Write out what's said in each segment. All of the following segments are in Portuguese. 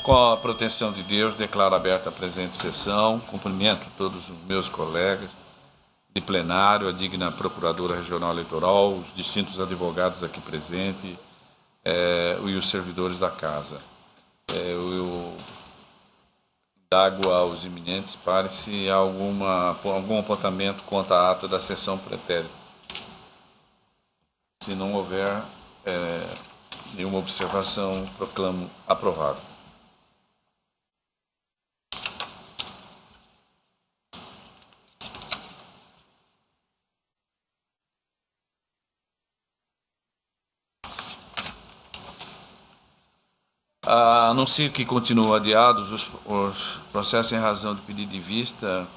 Com a proteção de Deus, declaro aberta a presente sessão. Cumprimento todos os meus colegas de plenário, a digna Procuradora Regional Eleitoral, os distintos advogados aqui presentes e os servidores da Casa. Eu indago aos eminentes para se há algum apontamento contra a ata da sessão pretérita. Se não houver nenhuma observação, proclamo aprovado. Anuncio que continuam adiados os processos em razão de pedido de vista,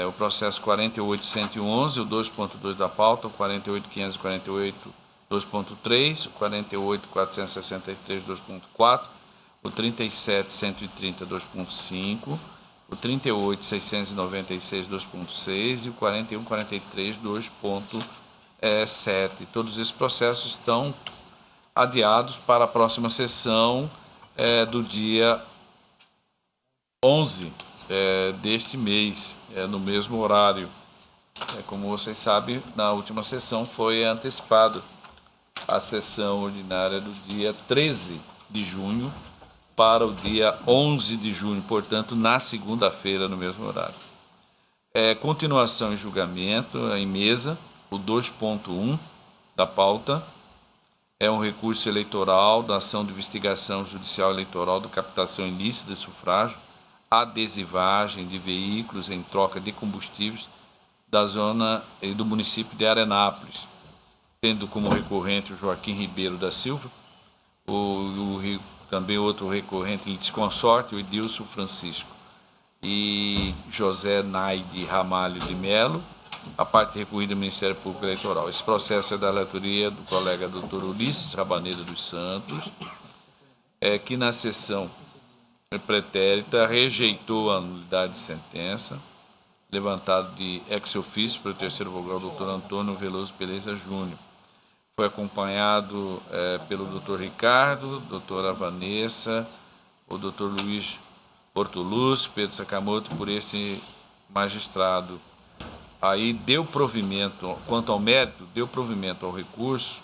o processo 48.111, o 2.2 da pauta, o 48.548, 2.3, o 48.463, 2.4, o 37.130, 2.5, o 38.696, 2.6 e o 41.43, 2.7. Todos esses processos estão adiados para a próxima sessão do dia 11 deste mês, no mesmo horário. Como vocês sabem, na última sessão foi antecipado a sessão ordinária do dia 13 de junho para o dia 11 de junho, portanto, na segunda-feira, no mesmo horário. Continuação em julgamento em mesa, o 2.1 da pauta. É um recurso eleitoral da ação de investigação judicial eleitoral de captação ilícita de sufrágio, adesivagem de veículos em troca de combustíveis da zona e do município de Arenápolis, tendo como recorrente o Joaquim Ribeiro da Silva, também outro recorrente litisconsorte, o Edilson Francisco, e José Naide Ramalho de Melo, a parte recorrida do Ministério Público Eleitoral. Esse processo é da relatoria do colega Dr. Ulisses Rabaneda dos Santos, que na sessão pretérita rejeitou a nulidade de sentença, levantado de ex-ofício pelo terceiro vogal Dr. Antônio Veloso Beleza Júnior. Foi acompanhado pelo Dr. Ricardo, doutora Vanessa, o Dr. Luiz Portoluz, Pedro Sakamoto, por esse magistrado. Aí deu provimento, quanto ao mérito, deu provimento ao recurso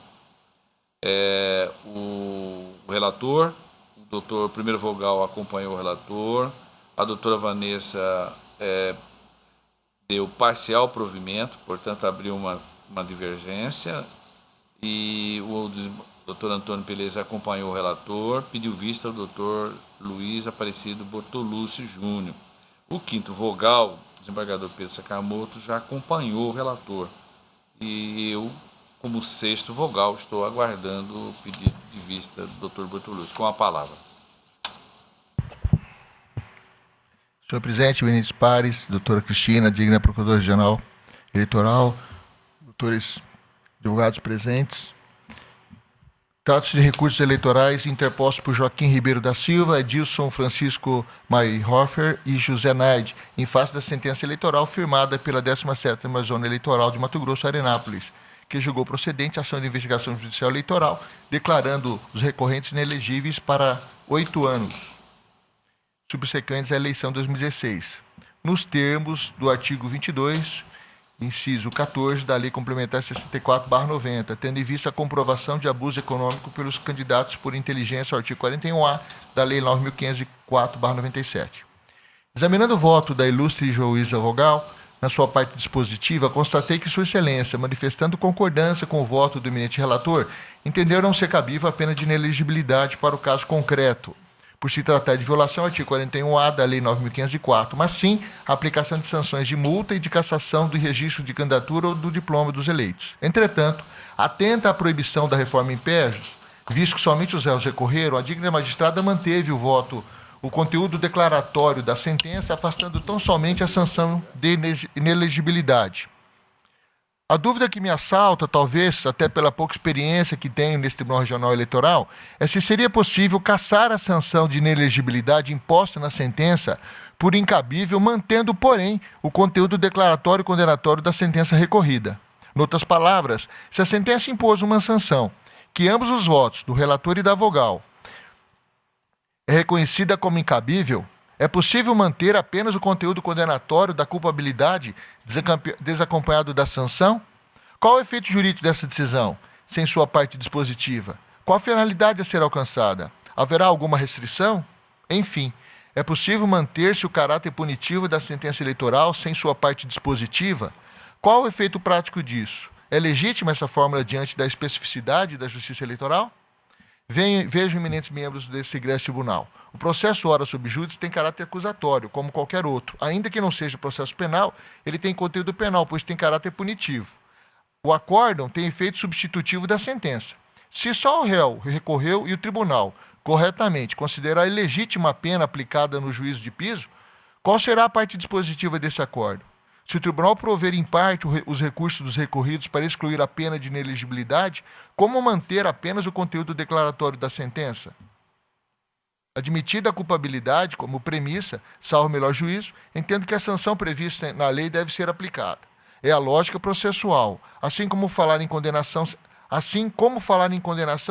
o relator, o doutor primeiro vogal acompanhou o relator, a doutora Vanessa deu parcial provimento, portanto abriu uma divergência, e o doutor Antônio Peleza acompanhou o relator, pediu vista ao doutor Luiz Aparecido Bortolucci Júnior. O quinto vogal, o desembargador Pedro Sakamoto, já acompanhou o relator. E eu, como sexto vogal, estou aguardando o pedido de vista do doutor Bortolucci. Com a palavra. Senhor presidente, eminentes pares, doutora Cristina, digna Procuradora Regional Eleitoral, doutores advogados presentes. Trata-se de recursos eleitorais interpostos por Joaquim Ribeiro da Silva, Edilson Francisco Mayhofer e José Naide, em face da sentença eleitoral firmada pela 17ª Zona Eleitoral de Mato Grosso, Arenápolis, que julgou procedente a ação de investigação judicial eleitoral, declarando os recorrentes inelegíveis para 8 anos, subsequentes à eleição de 2016, nos termos do artigo 22, inciso 14 da Lei Complementar 64/90, tendo em vista a comprovação de abuso econômico pelos candidatos por inteligência ao artigo 41A da Lei 9.504/97. Examinando o voto da ilustre juíza vogal, na sua parte dispositiva, constatei que Sua Excelência, manifestando concordância com o voto do eminente relator, entendeu não ser cabível a pena de inelegibilidade para o caso concreto, por se tratar de violação ao artigo 41A da Lei 9.504, mas sim a aplicação de sanções de multa e de cassação do registro de candidatura ou do diploma dos eleitos. Entretanto, atenta à proibição da reforma em PEJOS, visto que somente os réus recorreram, a digna magistrada manteve o conteúdo declaratório da sentença, afastando tão somente a sanção de inelegibilidade. A dúvida que me assalta, talvez até pela pouca experiência que tenho nesse Tribunal Regional Eleitoral, é se seria possível cassar a sanção de inelegibilidade imposta na sentença por incabível, mantendo, porém, o conteúdo declaratório e condenatório da sentença recorrida. Em outras palavras, se a sentença impôs uma sanção que ambos os votos, do relator e da vogal, é reconhecida como incabível, é possível manter apenas o conteúdo condenatório da culpabilidade desacompanhado da sanção? Qual o efeito jurídico dessa decisão, sem sua parte dispositiva? Qual a finalidade a ser alcançada? Haverá alguma restrição? Enfim, é possível manter-se o caráter punitivo da sentença eleitoral sem sua parte dispositiva? Qual o efeito prático disso? É legítima essa fórmula diante da especificidade da justiça eleitoral? Vejam, eminentes membros desse egresso tribunal. O processo ora sub judice tem caráter acusatório, como qualquer outro. Ainda que não seja processo penal, ele tem conteúdo penal, pois tem caráter punitivo. O acórdão tem efeito substitutivo da sentença. Se só o réu recorreu e o tribunal, corretamente, considerar ilegítima a pena aplicada no juízo de piso, qual será a parte dispositiva desse acórdão? Se o tribunal prover em parte os recursos dos recorridos para excluir a pena de inelegibilidade, como manter apenas o conteúdo declaratório da sentença? Admitida a culpabilidade como premissa, salvo melhor juízo, entendo que a sanção prevista na lei deve ser aplicada. É a lógica processual, assim como falar em condenação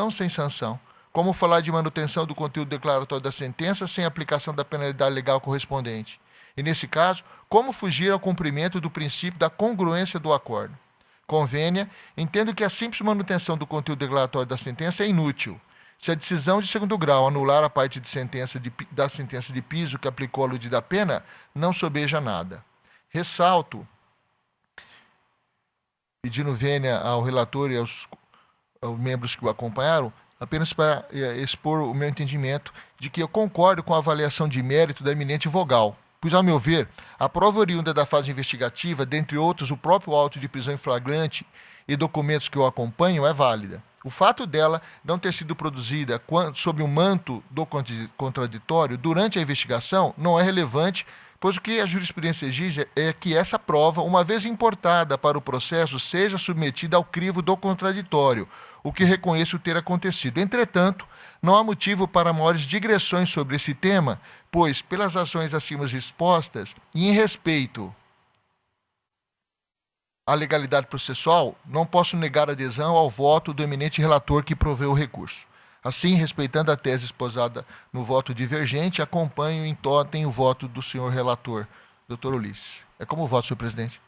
sem sanção, como falar de manutenção do conteúdo declaratório da sentença sem aplicação da penalidade legal correspondente. E, nesse caso, como fugir ao cumprimento do princípio da congruência do acordo? Convênia, entendo que a simples manutenção do conteúdo declaratório da sentença é inútil. Se a decisão de segundo grau anular a parte da sentença de piso que aplicou a aludida pena, não sobeja nada. Ressalto, pedindo vênia ao relator e aos membros que o acompanharam, apenas para expor o meu entendimento de que eu concordo com a avaliação de mérito da eminente vogal, pois, ao meu ver, a prova oriunda da fase investigativa, dentre outros o próprio auto de prisão em flagrante e documentos que o acompanham, é válida. O fato dela não ter sido produzida sob o manto do contraditório durante a investigação não é relevante, pois o que a jurisprudência exige é que essa prova, uma vez importada para o processo, seja submetida ao crivo do contraditório, o que reconheço ter acontecido. Entretanto, não há motivo para maiores digressões sobre esse tema, pois, pelas ações acima expostas e em respeito à legalidade processual, não posso negar adesão ao voto do eminente relator que proveu o recurso. Assim, respeitando a tese esposada no voto divergente, acompanho em totem o voto do senhor relator, doutor Ulisses. É como o voto, senhor presidente?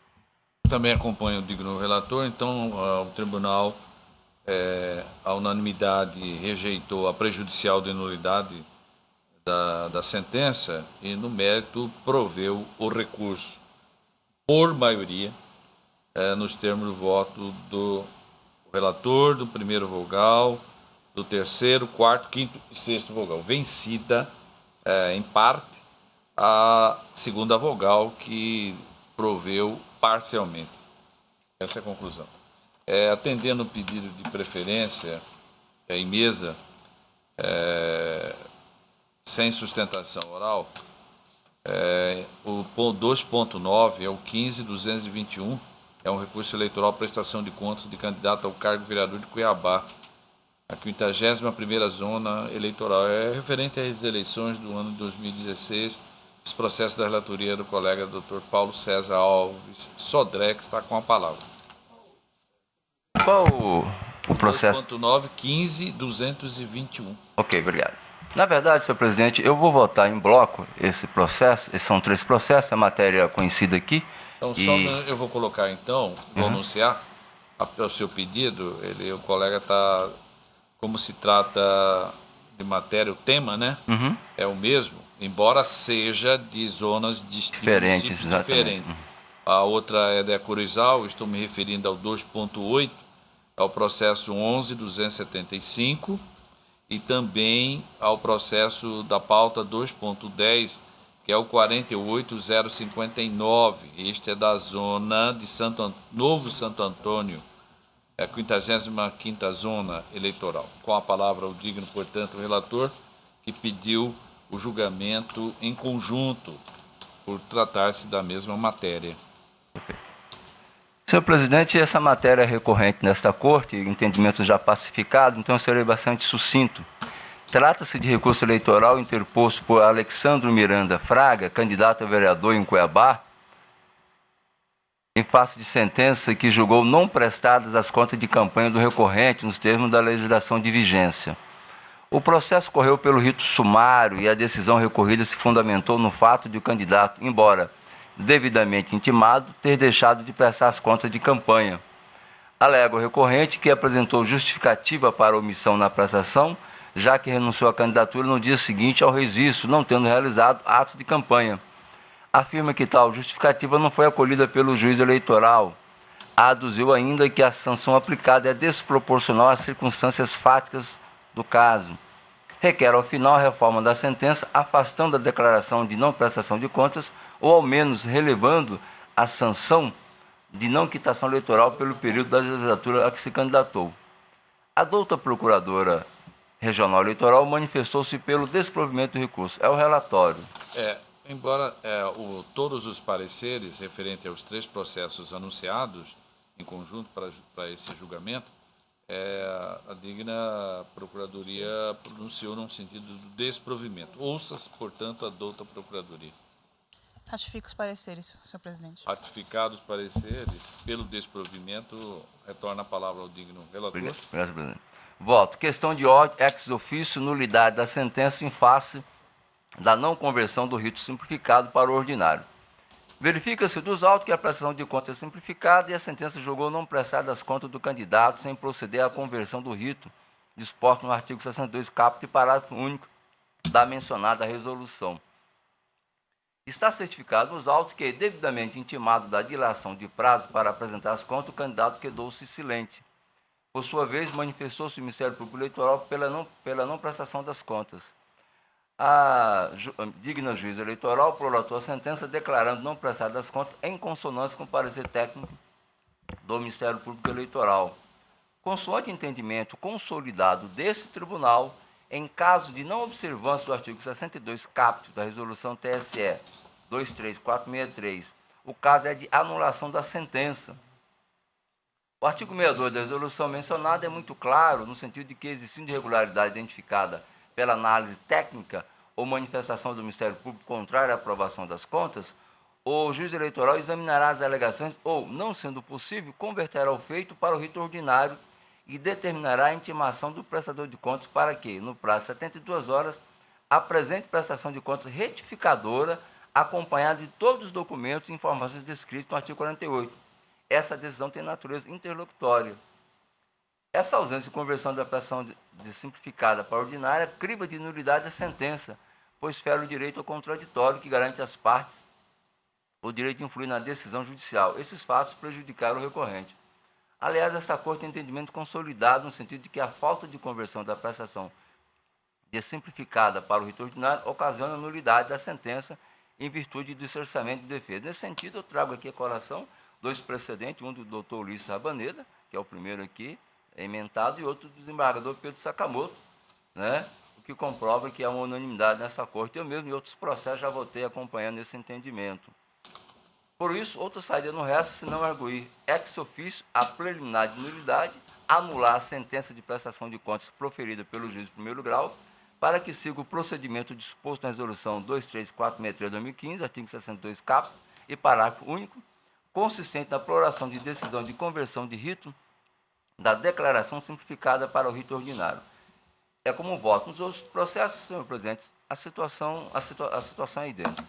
Também acompanho o digno relator, então o tribunal, a unanimidade, rejeitou a prejudicial de nulidade da sentença e, no mérito, proveu o recurso por maioria, nos termos do voto do relator, do primeiro vogal, do terceiro, quarto, quinto e sexto vogal. Vencida, em parte, a segunda vogal, que proveu parcialmente. Essa é a conclusão. Atendendo o pedido de preferência em mesa, sem sustentação oral, o 2.9 é o 15.221, é um recurso eleitoral prestação de contas de candidato ao cargo de vereador de Cuiabá. A 51ª zona eleitoral é referente às eleições do ano de 2016. Esse processo da relatoria do colega Dr. Paulo César Alves Sodré, que está com a palavra. Qual o processo? 2.9, 15.221. Ok, obrigado. Na verdade, senhor presidente, eu vou votar em bloco esse processo. Esses são 3 processos, a matéria conhecida aqui. Então, eu vou colocar, então, vou anunciar o seu pedido. O colega está, como se trata de matéria, o tema, né? É o mesmo, embora seja de zonas diferentes. A outra é da Curizal, estou me referindo ao 2.8, ao processo 11.275 e também ao processo da pauta 2.10, que é o 48.059. Este é da zona de Novo Santo Antônio, a 55ª zona eleitoral. Com a palavra o digno, portanto, o relator, que pediu o julgamento em conjunto, por tratar-se da mesma matéria. Senhor presidente, essa matéria é recorrente nesta corte, entendimento já pacificado, então eu serei bastante sucinto. Trata-se de recurso eleitoral interposto por Alexandro Miranda Fraga, candidato a vereador em Cuiabá, em face de sentença que julgou não prestadas as contas de campanha do recorrente nos termos da legislação de vigência. O processo correu pelo rito sumário e a decisão recorrida se fundamentou no fato de o candidato, embora devidamente intimado, ter deixado de prestar as contas de campanha. Alega o recorrente que apresentou justificativa para omissão na prestação, já que renunciou à candidatura no dia seguinte ao registro, não tendo realizado atos de campanha. Afirma que tal justificativa não foi acolhida pelo juiz eleitoral. Aduziu ainda que a sanção aplicada é desproporcional às circunstâncias fáticas do caso. Requer, ao final, a reforma da sentença, afastando a declaração de não prestação de contas ou, ao menos, relevando a sanção de não quitação eleitoral pelo período da legislatura a que se candidatou. A douta Procuradora Regional Eleitoral manifestou-se pelo desprovimento do recurso. É o relatório. Embora todos os pareceres referentes aos 3 processos anunciados em conjunto para esse julgamento, a digna Procuradoria pronunciou no sentido do desprovimento. Ouça-se, portanto, a douta Procuradoria. Ratifico os pareceres, senhor presidente. Ratificados os pareceres pelo desprovimento, retorna a palavra ao digno relator. Obrigado, presidente. Voto. Questão de ordem, ex officio, nulidade da sentença em face da não conversão do rito simplificado para o ordinário. Verifica-se dos autos que a prestação de contas é simplificada e a sentença julgou não prestar das contas do candidato sem proceder à conversão do rito, disposto no artigo 62, caput e parágrafo único da mencionada resolução. Está certificado nos autos que, devidamente intimado da dilação de prazo para apresentar as contas, o candidato quedou-se silente. Por sua vez, manifestou-se o Ministério Público Eleitoral pela não prestação das contas. A digna juíza eleitoral prolatou a sentença declarando não prestar das contas em consonância com o parecer técnico do Ministério Público Eleitoral. Consoante entendimento consolidado desse tribunal, em caso de não observância do artigo 62 caput da resolução TSE 23463, o caso é de anulação da sentença. O artigo 62 da resolução mencionada é muito claro no sentido de que, existindo irregularidade identificada pela análise técnica ou manifestação do Ministério Público contrária à aprovação das contas, o juiz eleitoral examinará as alegações ou, não sendo possível, converterá o feito para o rito ordinário e determinará a intimação do prestador de contas para que, no prazo de 72 horas, apresente prestação de contas retificadora acompanhada de todos os documentos e informações descritos no artigo 48. Essa decisão tem natureza interlocutória. Essa ausência de conversão da prestação de simplificada para ordinária criba de nulidade da sentença, pois fere o direito ao contraditório que garante às partes o direito de influir na decisão judicial. Esses fatos prejudicaram o recorrente. Aliás, esta Corte tem entendimento consolidado no sentido de que a falta de conversão da prestação de simplificada para o rito ordinário ocasiona a nulidade da sentença em virtude do cerceamento de defesa. Nesse sentido, eu trago aqui a colação 2 precedentes, um do doutor Ulisses Rabaneda, que é o primeiro aqui, emendado, e outro do desembargador Pedro Sakamoto, né, o que comprova que há uma unanimidade nessa Corte. Eu mesmo, em outros processos, já votei acompanhando esse entendimento. Por isso, outra saída não resta senão arguir ex officio a preliminar de nulidade, anular a sentença de prestação de contas proferida pelo juiz de primeiro grau, para que siga o procedimento disposto na resolução 23463/2015, artigo 62 caput e parágrafo único, consistente na prorrogação de decisão de conversão de rito da declaração simplificada para o rito ordinário. É como voto nos outros processos, senhor presidente, a situação é idêntica.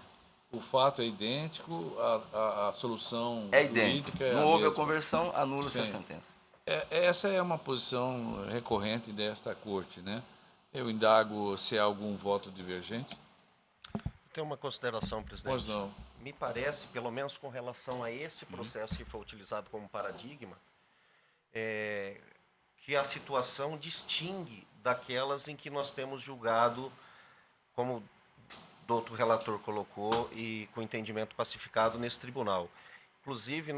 O fato é idêntico, a solução é idêntica. Jurídica é não a houve mesma. A conversão, anula-se a sentença. Essa é uma posição recorrente desta Corte, né? Eu indago se há algum voto divergente. Tem uma consideração, presidente. Pois não. Me parece, pelo menos com relação a esse processo que foi utilizado como paradigma, que a situação distingue daquelas em que nós temos julgado, como o doutor relator colocou, e com entendimento pacificado nesse tribunal. Inclusive,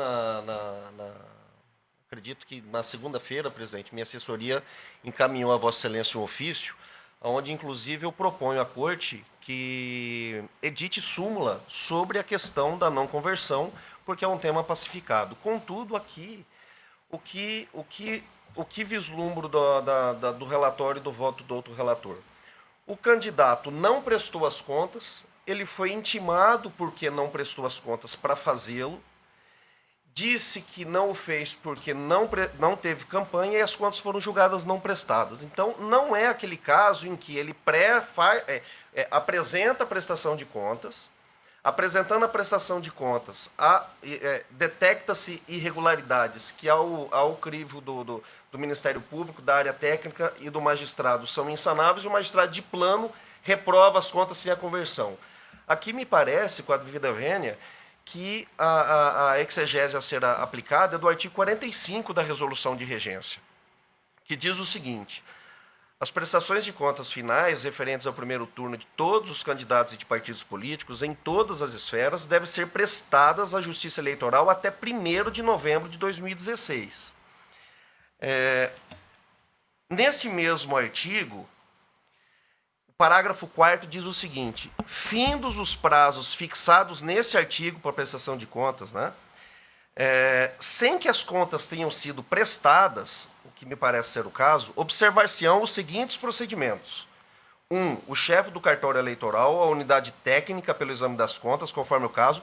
acredito que na segunda-feira, presidente, minha assessoria encaminhou a Vossa Excelência um ofício, onde, inclusive, eu proponho à Corte que edite súmula sobre a questão da não conversão, porque é um tema pacificado. Contudo, aqui, o que vislumbro do relatório e do voto do outro relator? O candidato não prestou as contas, ele foi intimado porque não prestou as contas para fazê-lo, disse que não o fez porque não teve campanha e as contas foram julgadas não prestadas. Então, não é aquele caso em que ele apresenta a prestação de contas, apresentando a prestação de contas, detecta-se irregularidades que, ao crivo do Ministério Público, da área técnica e do magistrado são insanáveis, e o magistrado de plano reprova as contas sem a conversão. Aqui me parece, com a devida vênia, que a exegese a ser aplicada é do artigo 45 da Resolução de Regência, que diz o seguinte: as prestações de contas finais referentes ao primeiro turno de todos os candidatos e de partidos políticos em todas as esferas devem ser prestadas à Justiça Eleitoral até 1º de novembro de 2016. Nesse mesmo artigo, o parágrafo 4º diz o seguinte: findos os prazos fixados nesse artigo para prestação de contas, né, sem que as contas tenham sido prestadas, o que me parece ser o caso, observar-se-ão os seguintes procedimentos. 1. O chefe do cartório eleitoral, a unidade técnica pelo exame das contas, conforme o caso,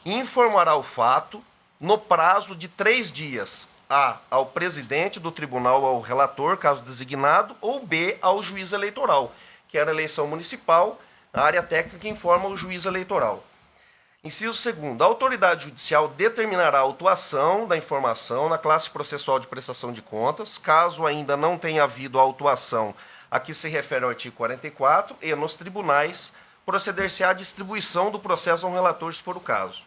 informará o fato no prazo de 3 dias, A, ao presidente do tribunal ou ao relator, caso designado, ou B, ao juiz eleitoral, que era a eleição municipal, a área técnica informa o juiz eleitoral. Inciso 2º, a autoridade judicial determinará a autuação da informação na classe processual de prestação de contas, caso ainda não tenha havido a autuação a que se refere ao artigo 44, e nos tribunais proceder-se-á à distribuição do processo a um relator, se for o caso.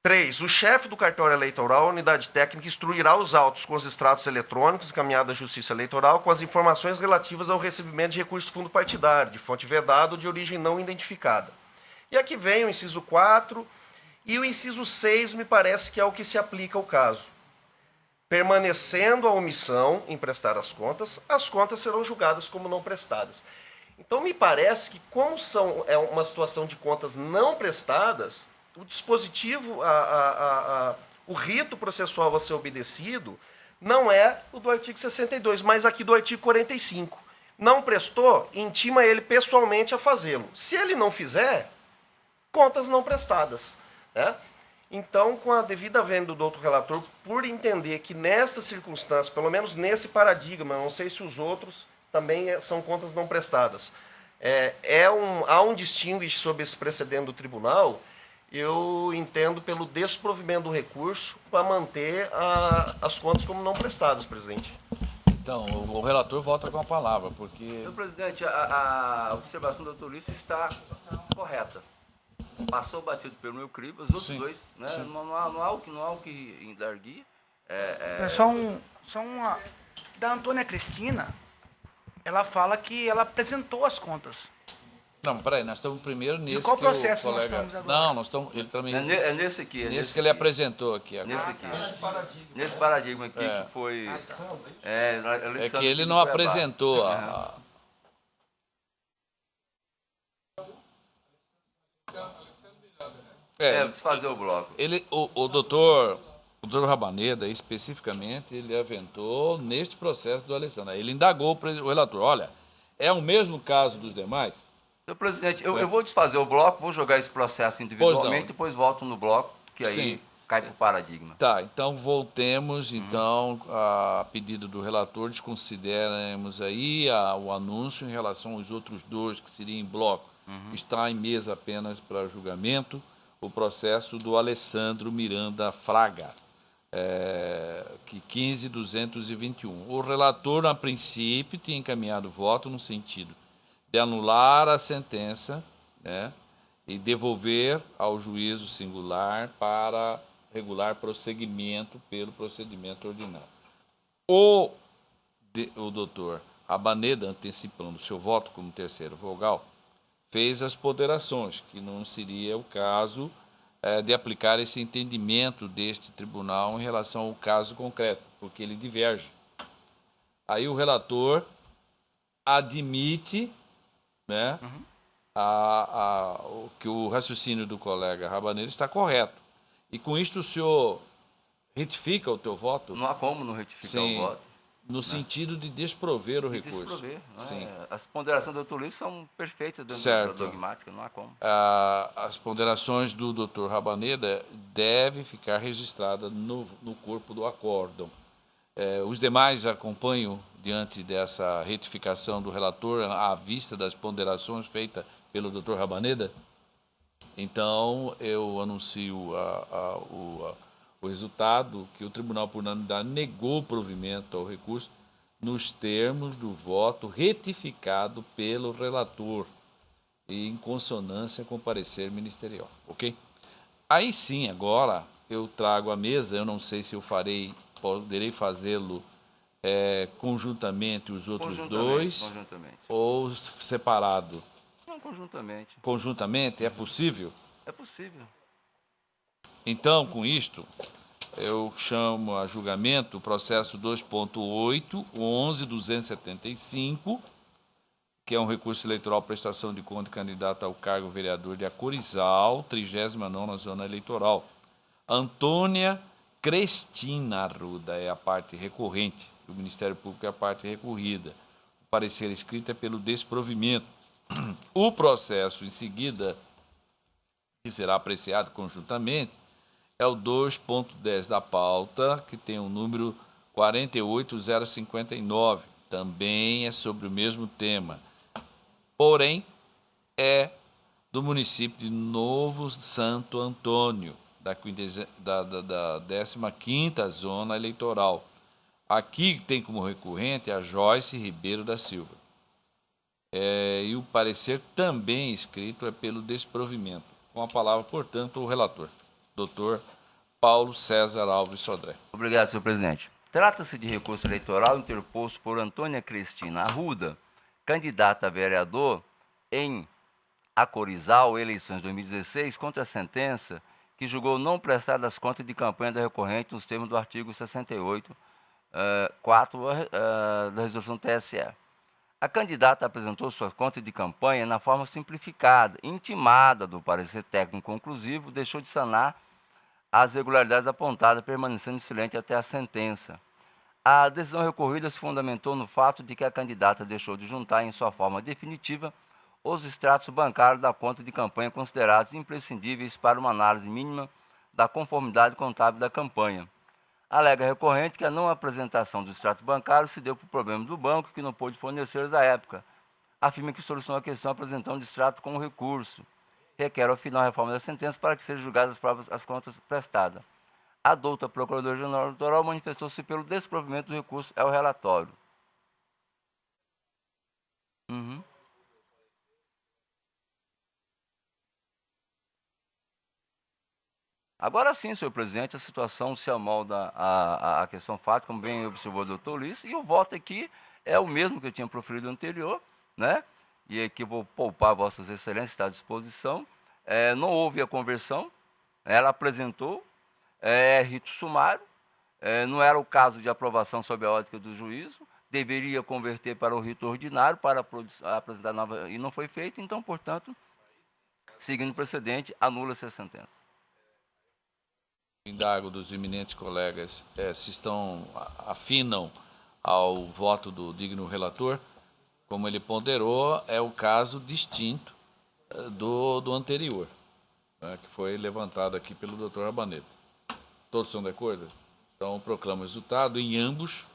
3. O chefe do cartório eleitoral, a unidade técnica, instruirá os autos com os extratos eletrônicos encaminhados à Justiça Eleitoral com as informações relativas ao recebimento de recursos fundo partidário, de fonte vedada ou de origem não identificada. E aqui vem o inciso 4 e o inciso 6 me parece que é o que se aplica ao caso. Permanecendo a omissão em prestar as contas serão julgadas como não prestadas. Então me parece que, como é uma situação de contas não prestadas, o dispositivo, o rito processual a ser obedecido não é o do artigo 62, mas aqui do artigo 45. Não prestou, intima ele pessoalmente a fazê-lo. Se ele não fizer, contas não prestadas, né? Então, com a devida vênia do doutor relator, por entender que nessa circunstância, pelo menos nesse paradigma, não sei se os outros também são contas não prestadas, há um distinguish sobre esse precedente do tribunal, eu entendo pelo desprovimento do recurso para manter as contas como não prestadas, presidente. Então, o relator volta com a palavra, porque... Senhor presidente, a observação do doutor Ulisses está correta. Passou batido pelo meu crivo, os outros Sim, dois, né? sim. Não há o que endarguir. Só uma... Da Antônia Cristina, ela fala que ela apresentou as contas. Não, peraí, nós estamos primeiro nesse qual que processo o nós colega... estamos agora? Não, nós estamos... Ele também... É nesse aqui. Nesse que ele apresentou aqui agora. Nesse aqui. Nesse paradigma aqui que foi... É que ele não apresentou a... desfazer o bloco. O doutor Rabaneda, especificamente, ele aventou neste processo do Alessandro. Ele indagou o relator. Olha, é o mesmo caso dos demais? Senhor presidente, eu vou desfazer o bloco, vou jogar esse processo individualmente, depois volto no bloco, que aí Sim. cai para o paradigma. Tá, então voltemos, a pedido do relator, desconsideremos aí o anúncio em relação aos outros dois, que seriam em bloco. Está em mesa apenas para julgamento o processo do Alessandro Miranda Fraga, que 15.221. O relator, a princípio, tinha encaminhado voto no sentido de anular a sentença, né, e devolver ao juízo singular para regular prosseguimento pelo procedimento ordinário. O doutor Rabaneda, antecipando seu voto como terceiro vogal, fez as ponderações, que não seria o caso de aplicar esse entendimento deste tribunal em relação ao caso concreto, porque ele diverge. Aí o relator admite, né, que o raciocínio do colega Rabaneda está correto. E com isto o senhor retifica o teu voto? Não há como não retificar o voto. No sentido de desprover o recurso. Desprover, não é? Sim. As ponderações do Dr. Luiz são perfeitas dentro Certo. da dogmática, não há como. As ponderações do Dr. Rabaneda devem ficar registradas no corpo do acórdão. Os demais acompanham diante dessa retificação do relator à vista das ponderações feitas pelo Dr. Rabaneda. Então, eu anuncio o resultado que o Tribunal por unanimidade negou provimento ao recurso nos termos do voto retificado pelo relator e em consonância com o parecer ministerial, ok? Aí sim, agora eu trago à mesa, eu não sei se eu poderei fazê-lo conjuntamente os outros dois ou separado. Não, conjuntamente. Conjuntamente, é possível? É possível. Então, com isto, eu chamo a julgamento o processo 2.8.11.275, que é um recurso eleitoral prestação de conta de candidato ao cargo vereador de Acorizal, 39ª Zona Eleitoral. Antônia Cristina Arruda é a parte recorrente, o Ministério Público é a parte recorrida. O parecer escrito é pelo desprovimento. O processo em seguida, que será apreciado conjuntamente, é o 2.10 da pauta, que tem o número 48059. Também é sobre o mesmo tema. Porém, é do município de Novo Santo Antônio, da 15ª Zona Eleitoral. Aqui tem como recorrente a Joyce Ribeiro da Silva. E o parecer também escrito é pelo desprovimento. Com a palavra, portanto, o relator, Dr. Paulo César Alves Sodré. Obrigado, senhor presidente. Trata-se de recurso eleitoral interposto por Antônia Cristina Arruda, candidata a vereador em Acorizal, eleições 2016, contra a sentença que julgou não prestar as contas de campanha da recorrente nos termos do artigo 68, 4 da resolução TSE. A candidata apresentou sua conta de campanha na forma simplificada, intimada do parecer técnico conclusivo, deixou de sanar as irregularidades apontadas, permanecendo silente até a sentença. A decisão recorrida se fundamentou no fato de que a candidata deixou de juntar em sua forma definitiva os extratos bancários da conta de campanha considerados imprescindíveis para uma análise mínima da conformidade contábil da campanha. Alega a recorrente que a não apresentação do extrato bancário se deu por problema do banco que não pôde fornecê-los à época. Afirma que solucionou a questão apresentando o extrato como recurso. Requer, ao final, a reforma da sentença para que sejam julgadas as contas prestadas. A douta Procuradora-Geral Eleitoral manifestou-se pelo desprovimento do recurso ao relatório. Agora sim, senhor presidente, a situação se amolda à questão fática, como bem observou o doutor Luiz, e o voto aqui é o mesmo que eu tinha proferido anterior, né? E aqui vou poupar vossas excelências, está à disposição. Não houve a conversão, ela apresentou, rito sumário, não era o caso de aprovação sob a ótica do juízo, deveria converter para o rito ordinário para apresentar nova, e não foi feito, então, portanto, seguindo o precedente, anula-se a sentença. Indago dos eminentes colegas se afinam ao voto do digno relator. Como ele ponderou, é o caso distinto do anterior, né, que foi levantado aqui pelo Dr. Rabaneda. Todos estão de acordo? Então, proclamo o resultado. Em ambos,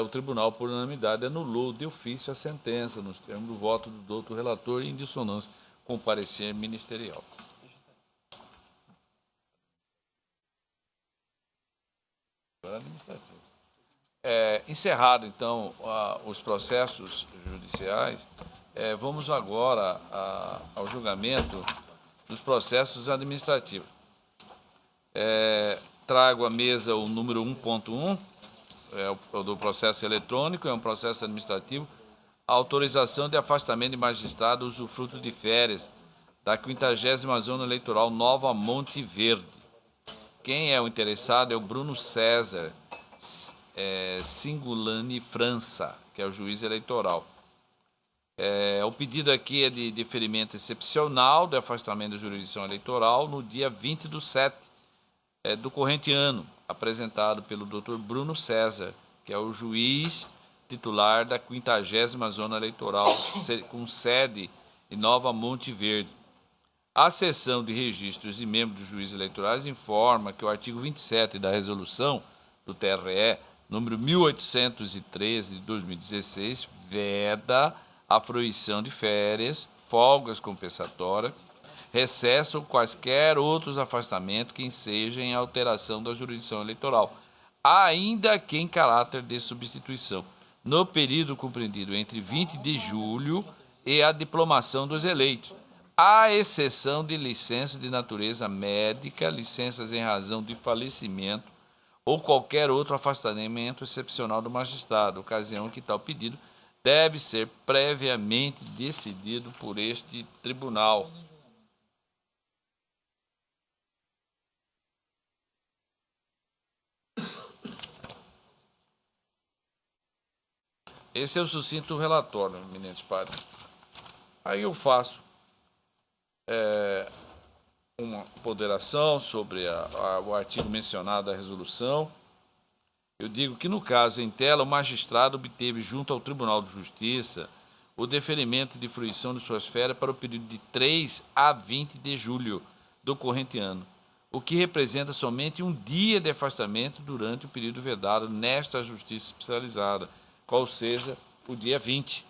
o tribunal, por unanimidade, anulou de ofício a sentença, nos termos do voto do doutor relator, em dissonância com o parecer ministerial. Administrativo. Encerrado, então, os processos judiciais, vamos agora ao julgamento dos processos administrativos. Trago à mesa o número 1.1, o do processo eletrônico, é um processo administrativo, autorização de afastamento de magistrado usufruto de férias da 50ª Zona Eleitoral Nova Monte Verde. Quem é o interessado é o Bruno César Singulani França, que é o juiz eleitoral. O pedido aqui é de deferimento excepcional de afastamento da jurisdição eleitoral no dia 20/7 do corrente ano, apresentado pelo Dr. Bruno César que é o juiz titular da 50ª Zona Eleitoral, com sede em Nova Monte Verde. A seção de registros de membros dos juízes eleitorais informa que o artigo 27 da resolução do TRE, número 1813 de 2016, veda a fruição de férias, folgas compensatórias, recesso ou quaisquer outros afastamentos que ensejam em alteração da jurisdição eleitoral, ainda que em caráter de substituição, no período compreendido entre 20 de julho e a diplomação dos eleitos, à exceção de licenças de natureza médica, licenças em razão de falecimento ou qualquer outro afastamento excepcional do magistrado, ocasião que tal pedido deve ser previamente decidido por este tribunal. Esse é o sucinto relatório, eminentes pares. Aí eu faço uma ponderação sobre o artigo mencionado da resolução. Eu digo que, no caso em tela, o magistrado obteve junto ao Tribunal de Justiça o deferimento de fruição de suas férias para o período de 3 a 20 de julho do corrente ano, o que representa somente um dia de afastamento durante o período vedado nesta Justiça Especializada, qual seja o dia 20.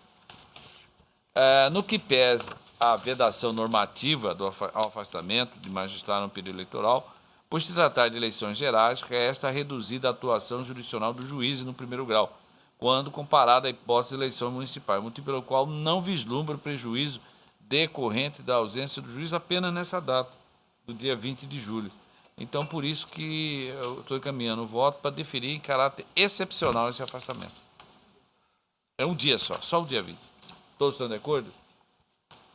No que pesa a vedação normativa ao afastamento de magistrado no período eleitoral, por se tratar de eleições gerais, resta a reduzida atuação jurisdicional do juiz no primeiro grau, quando comparada à hipótese de eleição municipal, motivo pelo qual não vislumbra o prejuízo decorrente da ausência do juiz apenas nessa data, do dia 20 de julho. Então, por isso que eu estou encaminhando o voto para deferir em caráter excepcional esse afastamento. É um dia só o dia 20. Todos estão de acordo?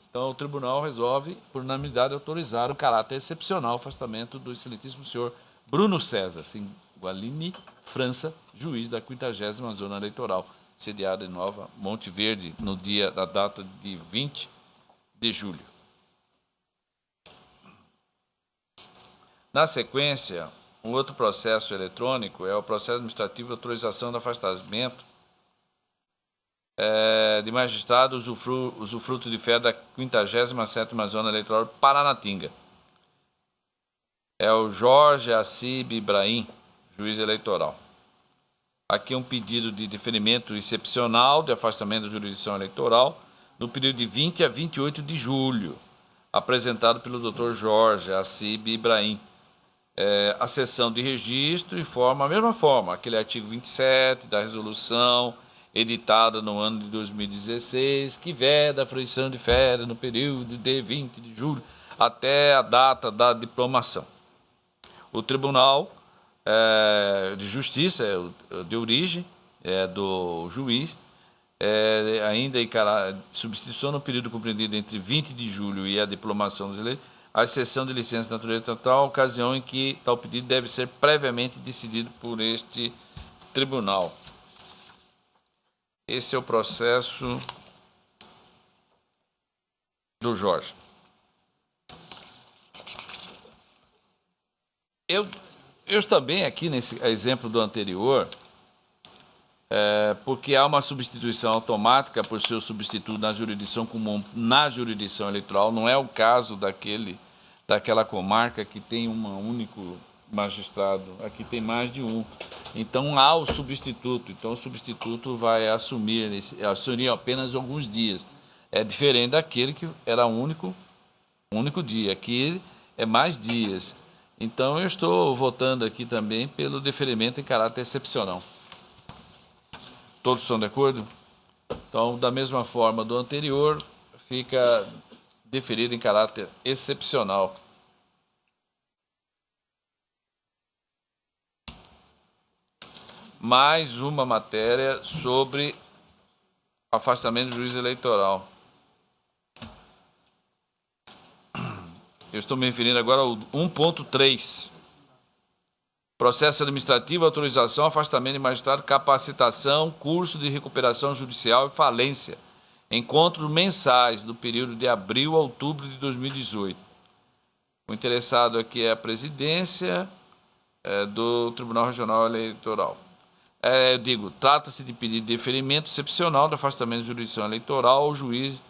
Então, o tribunal resolve, por unanimidade, autorizar o caráter excepcional afastamento do excelentíssimo senhor Bruno César Singualini França, juiz da 50ª Zona Eleitoral, sediada em Nova Monte Verde, na data de 20 de julho. Na sequência, um outro processo eletrônico é o processo administrativo de autorização do afastamento de magistrado usufruto de férias da 57ª Zona Eleitoral Paranatinga. É o Jorge Assib Ibrahim, juiz eleitoral. Aqui é um pedido de deferimento excepcional de afastamento da jurisdição eleitoral no período de 20 a 28 de julho, apresentado pelo Dr. Jorge Assib Ibrahim. A seção de registro informa a mesma forma, aquele artigo 27 da resolução editada no ano de 2016, que veda a fruição de férias no período de 20 de julho até a data da diplomação. O Tribunal de Justiça de origem do juiz, ainda em substituição no período compreendido entre 20 de julho e a diplomação dos eleitos, a exceção de licença de natureza total, ocasião em que tal pedido deve ser previamente decidido por este tribunal. Esse é o processo do Jorge. Eu também aqui, nesse exemplo do anterior, porque há uma substituição automática por seu substituto na jurisdição comum, na jurisdição eleitoral, não é o caso daquela comarca que tem um único magistrado, aqui tem mais de um. Então há o substituto, então o substituto vai assumir apenas alguns dias. É diferente daquele que era um único dia, aqui é mais dias. Então eu estou votando aqui também pelo deferimento em caráter excepcional. Todos estão de acordo? Então, da mesma forma do anterior, fica deferido em caráter excepcional. Mais uma matéria sobre afastamento do juiz eleitoral. Eu estou me referindo agora ao 1.3. Processo administrativo, autorização, afastamento de magistrado, capacitação, curso de recuperação judicial e falência. Encontros mensais do período de abril a outubro de 2018. O interessado aqui é a presidência do Tribunal Regional Eleitoral. eu digo, trata-se de pedido de deferimento excepcional do afastamento de jurisdição eleitoral ao juiz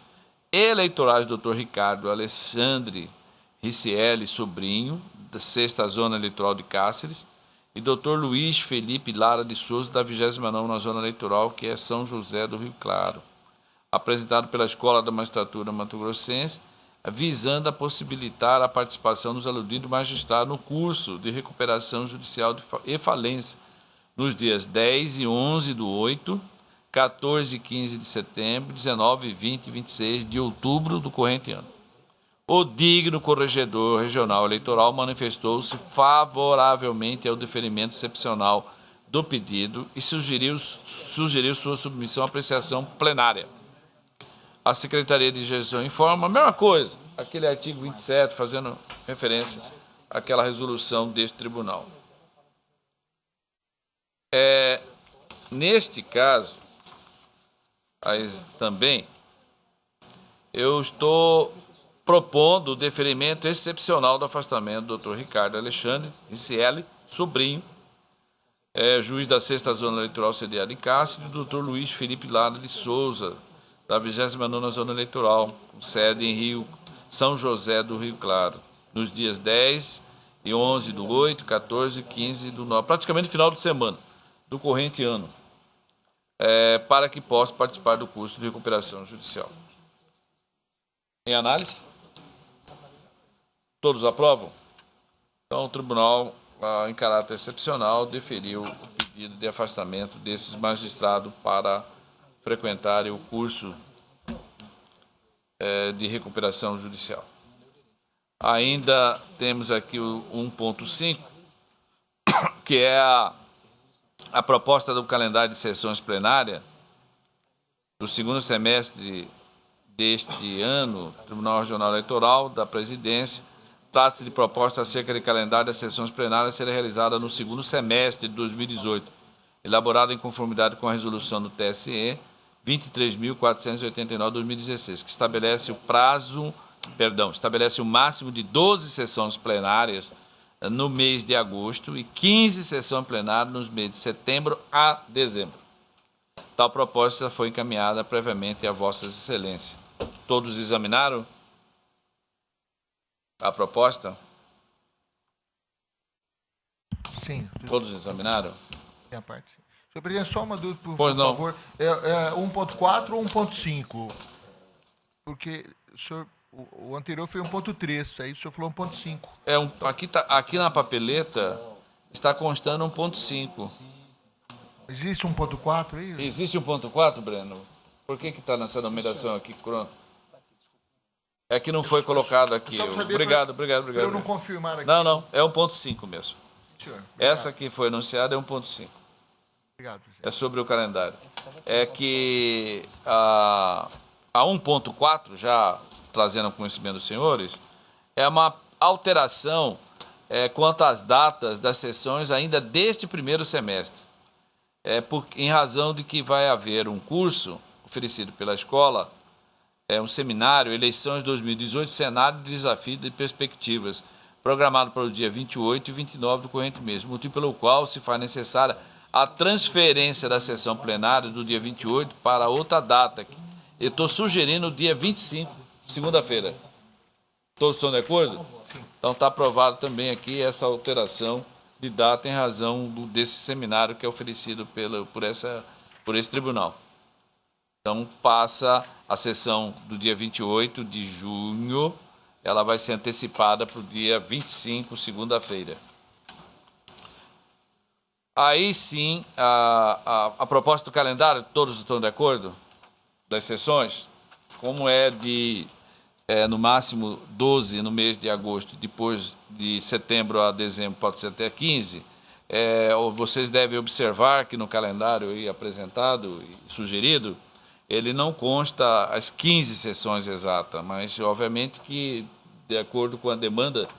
eleitorais Dr. Ricardo Alexandre Ricieli Sobrinho, da 6ª Zona Eleitoral de Cáceres, e Dr. Luiz Felipe Lara de Souza, da 29ª Zona Eleitoral, que é São José do Rio Claro, apresentado pela Escola da Magistratura Mato-Grossense, visando a possibilitar a participação dos aludidos magistrados no curso de recuperação judicial e falência nos dias 10 e 11 do 8, 14 e 15 de setembro, 19, 20 e 26 de outubro do corrente ano. O digno corregedor regional eleitoral manifestou-se favoravelmente ao deferimento excepcional do pedido e sugeriu sua submissão à apreciação plenária. A Secretaria de Gestão informa a mesma coisa, aquele artigo 27, fazendo referência àquela resolução deste tribunal. Neste caso, também, eu estou propondo o deferimento excepcional do afastamento do Dr. Ricardo Alexandre Ricieli Sobrinho, juiz da 6ª Zona Eleitoral sediada em Cáceres, e do Dr. Luiz Felipe Lara de Souza, da 29ª Zona Eleitoral, com sede em São José do Rio Claro, nos dias 10 e 11 do 8, 14 e 15 do 9, praticamente no final de semana do corrente ano, para que possa participar do curso de recuperação judicial. Em análise? Todos aprovam? Então, o tribunal, em caráter excepcional, deferiu o pedido de afastamento desses magistrados para frequentarem o curso de recuperação judicial. Ainda temos aqui o 1.5, que é a proposta do calendário de sessões plenárias do segundo semestre deste ano, Tribunal Regional Eleitoral da Presidência. Trata-se de proposta acerca de calendário das sessões plenárias a ser realizada no segundo semestre de 2018, elaborada em conformidade com a resolução do TSE 23.489/2016, que estabelece estabelece o máximo de 12 sessões plenárias no mês de agosto e 15 sessões plenárias nos meses de setembro a dezembro. Tal proposta foi encaminhada previamente a Vossas Excelências. Todos examinaram a proposta? Sim. Todos examinaram? Tem a parte, sim. Senhor presidente, só uma dúvida, por favor. 1.4 ou 1.5? Porque o anterior foi 1.3, aí o senhor falou 1.5. Aqui na papeleta está constando 1.5. Existe 1.4 aí? Existe 1.4, Breno? Por que está nessa numeração aqui? É que não foi colocado aqui. Obrigado. Para eu não confirmar aqui. Não, é 1.5 mesmo. Senhor, essa que foi anunciada é 1.5. Obrigado, presidente. É sobre o calendário. É que a 1.4, já trazendo ao conhecimento dos senhores, é uma alteração quanto às datas das sessões ainda deste primeiro semestre. Em razão de que vai haver um curso oferecido pela escola, um seminário, Eleições 2018, Cenário de Desafios e Perspectivas, programado para o dia 28 e 29 do corrente mês, motivo pelo qual se faz necessária a transferência da sessão plenária do dia 28 para outra data. Eu estou sugerindo o dia 25, segunda-feira. Todos estão de acordo? Então está aprovado também aqui essa alteração de data em razão desse seminário que é oferecido por esse tribunal. Então passa a sessão do dia 28 de junho, ela vai ser antecipada para o dia 25, segunda-feira. Aí sim, a proposta do calendário, todos estão de acordo? Das sessões? Como no máximo 12 no mês de agosto, depois de setembro a dezembro pode ser até 15, vocês devem observar que no calendário aí apresentado e sugerido, ele não consta as 15 sessões exatas, mas obviamente que, de acordo com a demanda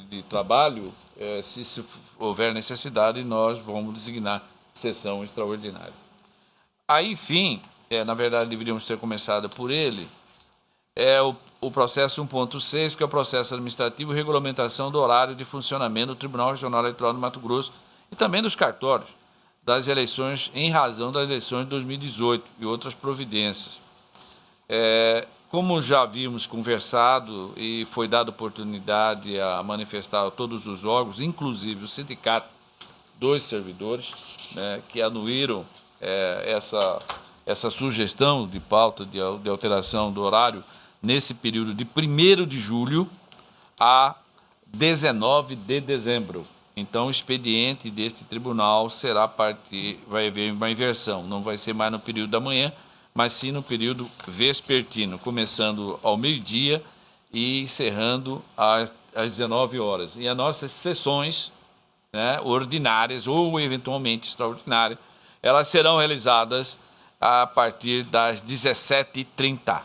de trabalho, se houver necessidade, nós vamos designar sessão extraordinária. Aí, enfim, na verdade deveríamos ter começado por ele, o processo 1.6, que é o processo administrativo e regulamentação do horário de funcionamento do Tribunal Regional Eleitoral do Mato Grosso e também dos cartórios, das eleições, em razão das eleições de 2018 e outras providências. Como já havíamos conversado e foi dada oportunidade a manifestar a todos os órgãos, inclusive o sindicato dos servidores, né, que anuíram essa sugestão de pauta de alteração do horário nesse período de 1º de julho a 19 de dezembro. Então, o expediente deste tribunal vai haver uma inversão, não vai ser mais no período da manhã, mas sim no período vespertino, começando ao meio-dia e encerrando às 19 horas. E as nossas sessões, né, ordinárias ou eventualmente extraordinárias, elas serão realizadas a partir das 17h30,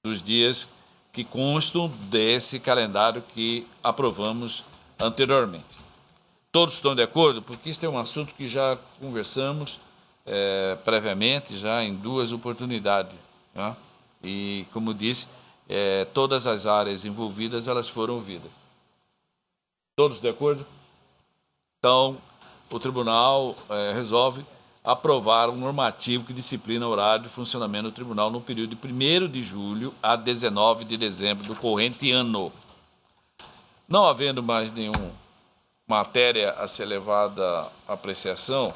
dos dias que constam desse calendário que aprovamos anteriormente. Todos estão de acordo? Porque isso é um assunto que já conversamos previamente, já em 2 oportunidades, né? E, como disse, todas as áreas envolvidas, elas foram ouvidas. Todos de acordo? Então, o tribunal resolve aprovar um normativo que disciplina o horário de funcionamento do tribunal no período de 1º de julho a 19 de dezembro do corrente ano. Não havendo mais nenhuma matéria a ser levada à apreciação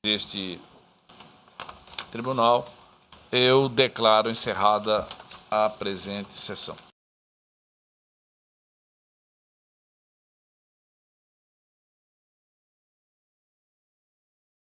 deste tribunal, eu declaro encerrada a presente sessão.